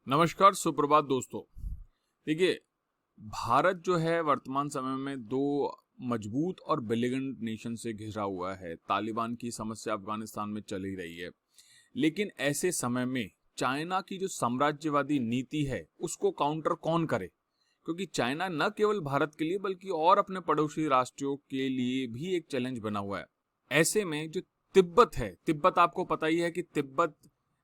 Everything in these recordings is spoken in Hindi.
नमस्कार, सुप्रभात दोस्तों। देखिए, भारत जो है वर्तमान समय में दो मजबूत और बेलिगेंट नेशन से घिरा हुआ है। तालिबान की समस्या अफगानिस्तान में चल ही रही है, लेकिन ऐसे समय में चाइना की जो साम्राज्यवादी नीति है उसको काउंटर कौन करे? क्योंकि चाइना न केवल भारत के लिए बल्कि और अपने पड़ोसी राष्ट्रों के लिए भी एक चैलेंज बना हुआ है। ऐसे में जो तिब्बत है, तिब्बत आपको पता ही है कि तिब्बत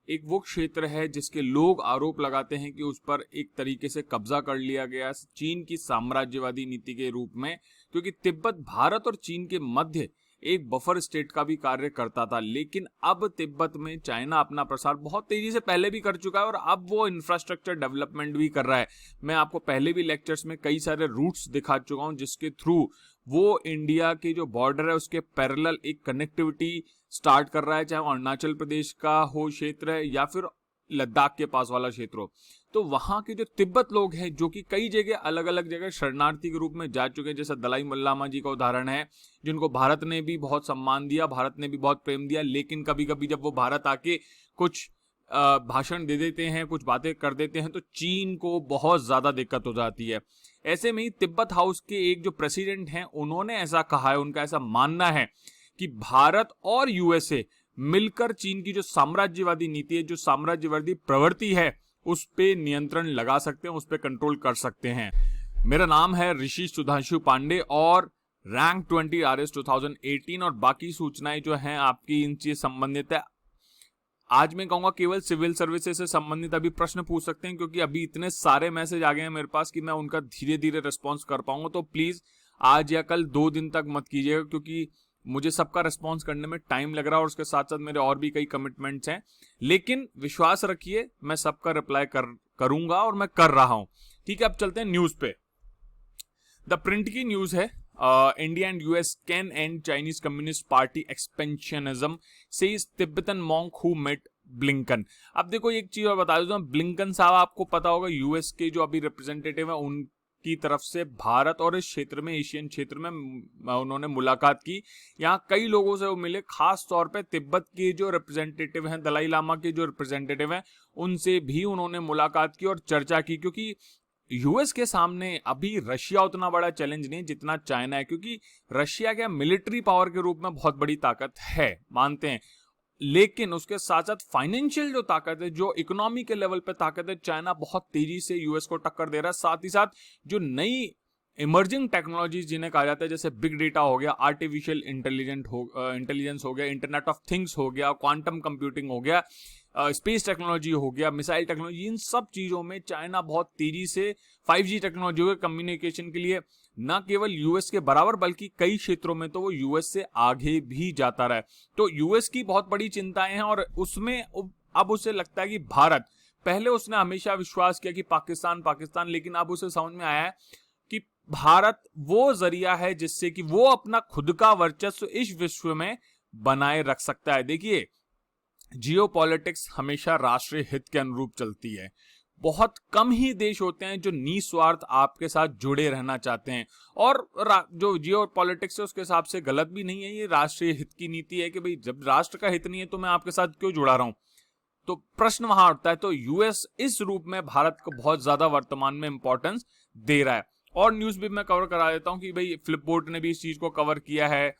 एक वो क्षेत्र है जिसके लोग आरोप लगाते हैं कि उस पर एक तरीके से कब्जा कर लिया गया चीन की साम्राज्यवादी नीति के रूप में, क्योंकि तिब्बत भारत और चीन के मध्य एक बफर स्टेट का भी कार्य करता था। लेकिन अब तिब्बत में चाइना अपना प्रसार बहुत तेजी से पहले भी कर चुका है और अब वो इंफ्रास्ट्रक्चर डेवलपमेंट भी कर रहा है। मैं आपको पहले भी लेक्चर्स में कई सारे रूट्स दिखा चुका हूं जिसके थ्रू वो इंडिया के जो बॉर्डर है उसके पैरेलल एक कनेक्टिविटी स्टार्ट कर रहा है, चाहे अरुणाचल प्रदेश का हो क्षेत्र है या फिर लद्दाख के पास वाला क्षेत्र हो। तो वहां के जो तिब्बत लोग हैं जो कि कई जगह अलग अलग जगह शरणार्थी के रूप में जा चुके हैं, जैसे दलाई लामा जी का उदाहरण है, जिनको भारत ने भी बहुत सम्मान दिया, भारत ने भी बहुत प्रेम दिया, लेकिन कभी कभी जब वो भारत आके कुछ भाषण दे देते हैं, कुछ बातें कर देते हैं, तो चीन को बहुत ज्यादा दिक्कत हो जाती है। ऐसे में ही तिब्बत हाउस के एक जो प्रेसिडेंट हैं उन्होंने ऐसा कहा है, उनका ऐसा मानना है कि भारत और यूएसए मिलकर चीन की जो साम्राज्यवादी नीति है, जो साम्राज्यवादी प्रवृत्ति है, उस पे नियंत्रण लगा सकते हैं, उस पे कंट्रोल कर सकते हैं। मेरा नाम है ऋषि सुधांशु पांडे और रैंक 20 RS 2018 और बाकी सूचनाएं जो हैं आपकी इनसे संबंधित है। आज मैं कहूंगा केवल सिविल सर्विसेज से संबंधित अभी प्रश्न पूछ सकते हैं, क्योंकि अभी इतने सारे मैसेज आ गए हैं मेरे पास कि मैं उनका धीरे धीरे रिस्पॉन्स कर पाऊंगा। तो प्लीज आज या कल 2 दिन तक मत कीजिएगा, क्योंकि मुझे सबका रिस्पॉन्स करने में टाइम लग रहा है और उसके साथ साथ मेरे और भी कई कमिटमेंट्स हैं। लेकिन विश्वास रखिए, मैं सबका रिप्लाई करूंगा और मैं कर रहा हूं। ठीक है, अब चलते हैं न्यूज पे। द प्रिंट की न्यूज है, India and US can and Chinese Communist Party expansionism says Tibetan monk who met Blinken. अब देखो एक चीज और बता दूं, ब्लिंकन साहब आपको पता होगा यूएस के जो अभी रिप्रेजेंटेटिव है उनकी तरफ से भारत और इस क्षेत्र में, एशियन क्षेत्र में उन्होंने मुलाकात की। यहाँ कई लोगों से वो मिले, खास तौर पे तिब्बत के जो रिप्रेजेंटेटिव हैं, दलाई लामा के जो रिप्रेजेंटेटिव हैं, उनसे भी उन्होंने मुलाकात की और चर्चा की। क्योंकि यूएस के सामने अभी रशिया उतना बड़ा चैलेंज नहीं जितना चाइना है, क्योंकि रशिया क्या मिलिट्री पावर के रूप में बहुत बड़ी ताकत है, मानते हैं, लेकिन उसके साथ साथ फाइनेंशियल जो ताकत है, जो इकोनॉमी के लेवल पे ताकत है, चाइना बहुत तेजी से यूएस को टक्कर दे रहा है। साथ ही साथ जो नई इमर्जिंग टेक्नोलॉजीज जिन्हें कहा जाता है, जैसे बिग डेटा हो गया, आर्टिफिशियल इंटेलिजेंस हो गया, इंटरनेट ऑफ थिंग्स हो गया, क्वांटम कंप्यूटिंग हो गया, स्पेस टेक्नोलॉजी हो गया, मिसाइल टेक्नोलॉजी, इन सब चीजों में चाइना बहुत तेजी से 5G टेक्नोलॉजी के कम्युनिकेशन के लिए न केवल यूएस के बराबर बल्कि कई क्षेत्रों में तो वो यूएस से आगे भी जाता रहा है। तो यूएस की बहुत बड़ी चिंताएं हैं और उसमें अब उसे लगता है कि भारत, पहले उसने हमेशा विश्वास किया कि पाकिस्तान पाकिस्तान, लेकिन अब उसे समझ में आया है कि भारत वो जरिया है जिससे कि वो अपना खुद का वर्चस्व इस विश्व में बनाए रख सकता है। देखिए, जियोपॉलिटिक्स हमेशा राष्ट्रीय हित के अनुरूप चलती है। बहुत कम ही देश होते हैं जो निस्वार्थ आपके साथ जुड़े रहना चाहते हैं, और जो जियोपॉलिटिक्स है उसके हिसाब से गलत भी नहीं है, ये राष्ट्रीय हित की नीति है कि भाई जब राष्ट्र का हित नहीं है तो मैं आपके साथ क्यों जुड़ा रहा हूं। तो प्रश्न वहां उठता है। तो यूएस इस रूप में भारत को बहुत ज्यादा वर्तमान में इंपॉर्टेंस दे रहा है। और न्यूज भी मैं कवर करा देता हूं कि भाई फ्लिपबोर्ड ने भी इस चीज को कवर किया है।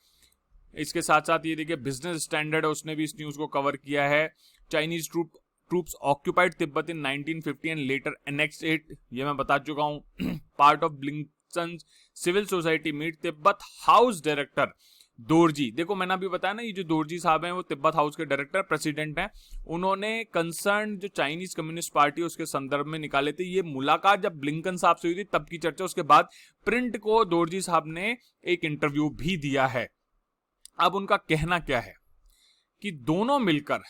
इसके साथ साथ ये देखिए बिजनेस स्टैंडर्ड है, उसने भी इस न्यूज को कवर किया है। Chinese troops occupied Tibet in 1950 and later annexed it, ये मैं बता चुका हूं। Part of Blinken civil society meet Tibet House director Dorji. देखो मैंने अभी बताया ना, ये जो दोरजी साहब हैं वो तिब्बत हाउस के डायरेक्टर प्रेसिडेंट हैं। उन्होंने कंसर्न जो चाइनीज कम्युनिस्ट पार्टी उसके संदर्भ में निकाले थे। ये मुलाकात जब ब्लिंकन साहब से हुई थी तब की चर्चा। उसके बाद प्रिंट को दोरजी साहब ने एक इंटरव्यू भी दिया है। अब उनका कहना क्या है कि दोनों मिलकर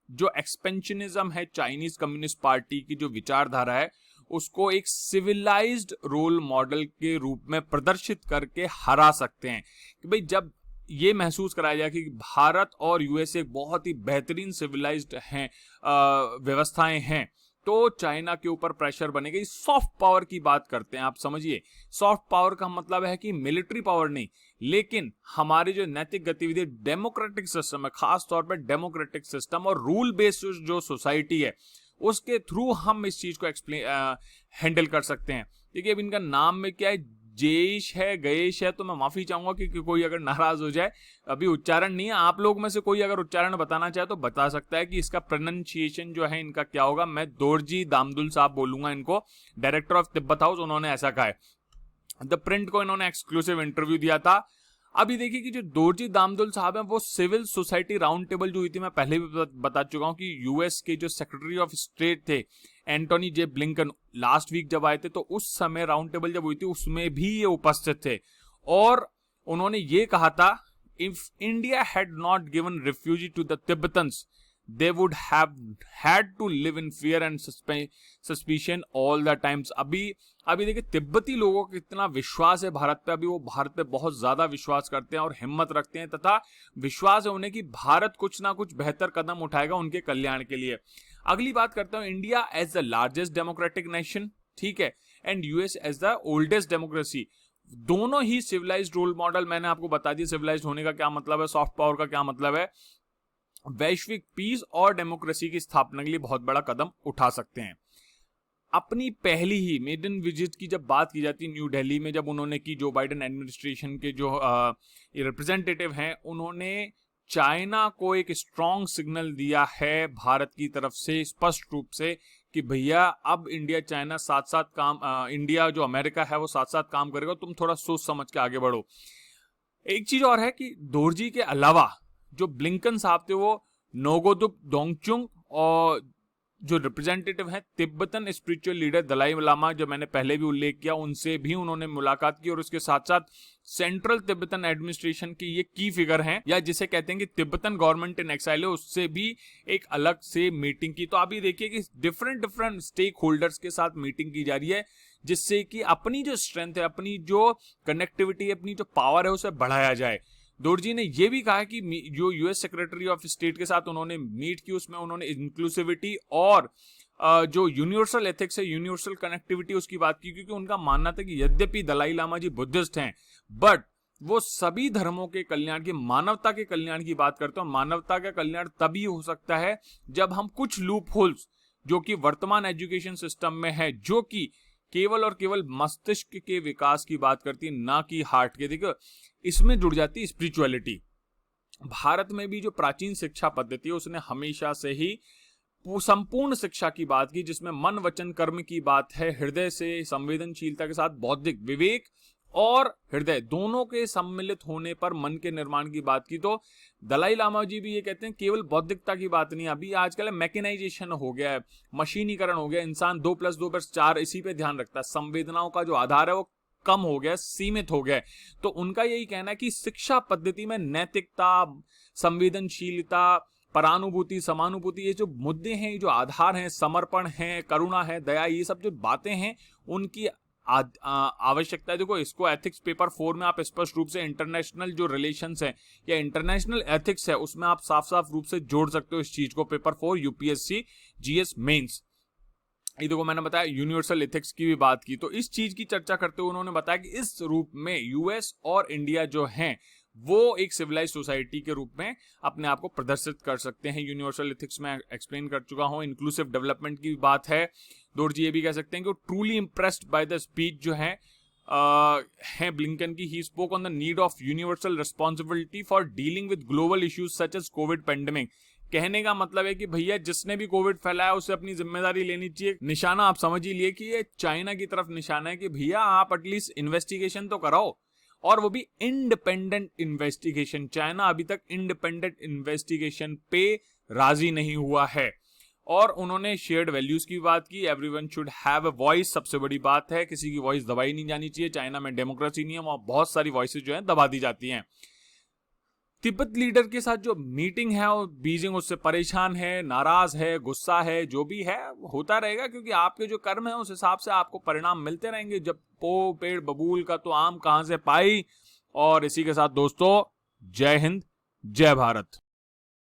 जो एक्सपेंशनिज्म है, चाइनीज कम्युनिस्ट पार्टी की जो विचारधारा है, उसको एक सिविलाइज्ड रोल मॉडल के रूप में प्रदर्शित करके हरा सकते हैं। कि भाई जब ये महसूस कराया जाए कि भारत और यूएसए एक बहुत ही बेहतरीन सिविलाइज्ड हैं, व्यवस्थाएं हैं, तो चाइना के ऊपर प्रेशर बनेगा। सॉफ्ट पावर की बात करते हैं, आप समझिए, सॉफ्ट पावर का मतलब है कि मिलिट्री पावर नहीं, लेकिन हमारी जो नैतिक गतिविधि, डेमोक्रेटिक सिस्टम है, खास तौर पर डेमोक्रेटिक सिस्टम और रूल बेस्ड जो सोसाइटी है, उसके थ्रू हम इस चीज को एक्सप्लेन हैंडल कर सकते हैं। देखिए अब इनका नाम में क्या है, जेश है, गयेश है, तो मैं माफी चाहूंगा कि कोई अगर नाराज हो जाए, अभी उच्चारण नहीं है। आप लोग में से कोई अगर उच्चारण बताना चाहे तो बता सकता है कि इसका प्रोनाउंसिएशन जो है इनका क्या होगा। मैं दोरजी दामदुल साहब बोलूंगा इनको, डायरेक्टर ऑफ तिब्बत हाउस, उन्होंने ऐसा कहा है। द प्रिंट को इन्होंने एक्सक्लूसिव इंटरव्यू दिया था। अभी देखिए कि जो दोरजी दामदुल साहब हैं वो सिविल सोसाइटी राउंड टेबल जो हुई थी, मैं पहले भी बता चुका हूं कि यूएस के जो सेक्रेटरी ऑफ स्टेट थे एंटोनी जे ब्लिंकन लास्ट वीक जब आए थे, तो उस समय राउंड टेबल जब हुई थी उसमें भी ये उपस्थित थे और उन्होंने ये कहा था, if India had not given refugee to the Tibetans they would have had to live in fear and suspicion all the times। अभी देखिए तिब्बती लोगों को कितना विश्वास है भारत पे, अभी वो भारत पे बहुत ज्यादा विश्वास करते हैं और हिम्मत रखते हैं, तथा विश्वास है उन्हें कि भारत कुछ ना कुछ बेहतर कदम उठाएगा उनके कल्याण के लिए। अगली बात करता हूं, India as the largest democratic nation, ठीक है, and US as the oldest democracy, दोनों ही सिविलाइज्ड रोल मॉडल। मैंने आपको बता दिया सिविलाइज्ड होने का क्या मतलब है, सॉफ्ट पावर का क्या मतलब है, वैश्विक पीस और डेमोक्रेसी की स्थापना के लिए बहुत बड़ा कदम उठा सकते हैं। अपनी पहली ही मेडन विजिट की जब बात की जाती है न्यू दिल्ली में, जब उन्होंने की, जो बाइडेन एडमिनिस्ट्रेशन के जो रिप्रेजेंटेटिव हैं, उन्होंने चाइना को एक स्ट्रॉन्ग सिग्नल दिया है भारत की तरफ से स्पष्ट रूप से कि भैया अब इंडिया चाइना साथ साथ काम, इंडिया जो अमेरिका है वो साथ साथ काम करेगा, तुम थोड़ा सोच समझ के आगे बढ़ो। एक चीज और है कि दोरजी के अलावा जो ब्लिंकन साहब थे वो नोगोदुप डोंगचुंग और जो रिप्रेजेंटेटिव हैं Tibetan spiritual leader Dalai Lama, जो मैंने पहले भी उल्लेख किया, उनसे भी उन्होंने मुलाकात की और उसके साथ साथ सेंट्रल तिब्बतन एडमिनिस्ट्रेशन की ये की फिगर हैं, या जिसे कहते हैं कि तिब्बतन गवर्नमेंट इन एक्साइल है, उससे भी एक अलग से मीटिंग की। तो अभी देखिए कि डिफरेंट स्टेक होल्डर्स के साथ मीटिंग की जा रही है, जिससे कि अपनी जो स्ट्रेंथ है, अपनी जो कनेक्टिविटी है, अपनी जो पावर है, उसे बढ़ाया जाए। दोरजी ने यह भी कहा कि जो यूएस सेक्रेटरी ऑफ स्टेट के साथ उन्होंने मीट की, उसमें उन्होंने इंक्लूसिविटी और जो यूनिवर्सल एथिक्स है, यूनिवर्सल कनेक्टिविटी, उसकी बात की, क्योंकि उनका मानना था कि यद्यपि दलाई लामा जी बुद्धिस्ट हैं, बट वो सभी धर्मों के कल्याण की, मानवता के कल्याण की बात करते हैं। मानवता का कल्याण तभी हो सकता है जब हम कुछ लूप होल्स जो कि वर्तमान एजुकेशन सिस्टम में है, जो कि केवल और केवल मस्तिष्क के विकास की बात करती है, ना कि हार्ट के। देखो इसमें जुड़ जाती है स्पिरिचुअलिटी। भारत में भी जो प्राचीन शिक्षा पद्धति है उसने हमेशा से ही संपूर्ण शिक्षा की बात की, जिसमें मन वचन कर्म की बात है, हृदय से संवेदनशीलता के साथ बौद्धिक विवेक और हृदय दोनों के सम्मिलित होने पर मन के निर्माण की बात की। तो दलाई लामा जी भी ये कहते हैं केवल बौद्धिकता की बात नहीं, अभी आजकल मैकेनाइजेशन हो गया है, मशीनीकरण हो गया, इंसान 2+2=4 इसी पे ध्यान रखता है, संवेदनाओं का जो आधार है वो कम हो गया, सीमित हो गया। तो उनका यही कहना है कि शिक्षा पद्धति में नैतिकता, संवेदनशीलता, परानुभूति, समानुभूति, ये जो मुद्दे हैं, जो आधार हैं, समर्पण है, करुणा है, दया, ये सब जो बातें हैं उनकी आवश्यकता है। देखो इसको एथिक्स पेपर 4 में आप स्पष्ट रूप से इंटरनेशनल जो रिलेशंस है या इंटरनेशनल एथिक्स है उसमें आप साफ साफ रूप से जोड़ सकते हो इस चीज को, पेपर 4 यूपीएससी जीएस मेंस। ये देखो मैंने बताया यूनिवर्सल एथिक्स की भी बात की। तो इस चीज की चर्चा करते हुए उन्होंने बताया कि इस रूप में यूएस और इंडिया जो हैं वो एक सिविलाइज सोसाइटी के रूप में अपने आप को प्रदर्शित कर सकते हैं। यूनिवर्सल एथिक्स में एक्सप्लेन कर चुका हूं, इंक्लूसिव डेवलपमेंट की बात है। दोरजी ये भी कह सकते हैं कि truly impressed by the speech जो है ब्लिंकन की। He spoke on the need of universal responsibility for dealing with global issues such as Covid pandemic. कहने का मतलब है कि भैया जिसने भी कोविड फैलाया उसे अपनी जिम्मेदारी लेनी चाहिए। निशाना आप समझ ही लिए कि ये चाइना की तरफ निशाना है कि भैया आप एटलीस्ट इन्वेस्टिगेशन तो कराओ, और वो भी इंडिपेंडेंट इन्वेस्टिगेशन। चाइना अभी तक इंडिपेंडेंट इन्वेस्टिगेशन पे राजी नहीं हुआ है। और उन्होंने शेयर्ड वैल्यूज की बात की, everyone should have a voice, सबसे बड़ी बात है, किसी की वॉइस दबाई नहीं जानी चाहिए। चाइना में डेमोक्रेसी नहीं है, वहां बहुत सारी वॉइसेज जो है दबा दी जाती हैं। तिब्बत लीडर के साथ जो मीटिंग है वो बीजिंग उससे परेशान है, नाराज है, गुस्सा है, जो भी है होता रहेगा, क्योंकि आपके जो कर्म है उस हिसाब से आपको परिणाम मिलते रहेंगे। जब पेड़ बबूल का तो आम कहां से पाई। और इसी के साथ दोस्तों जय हिंद, जय भारत।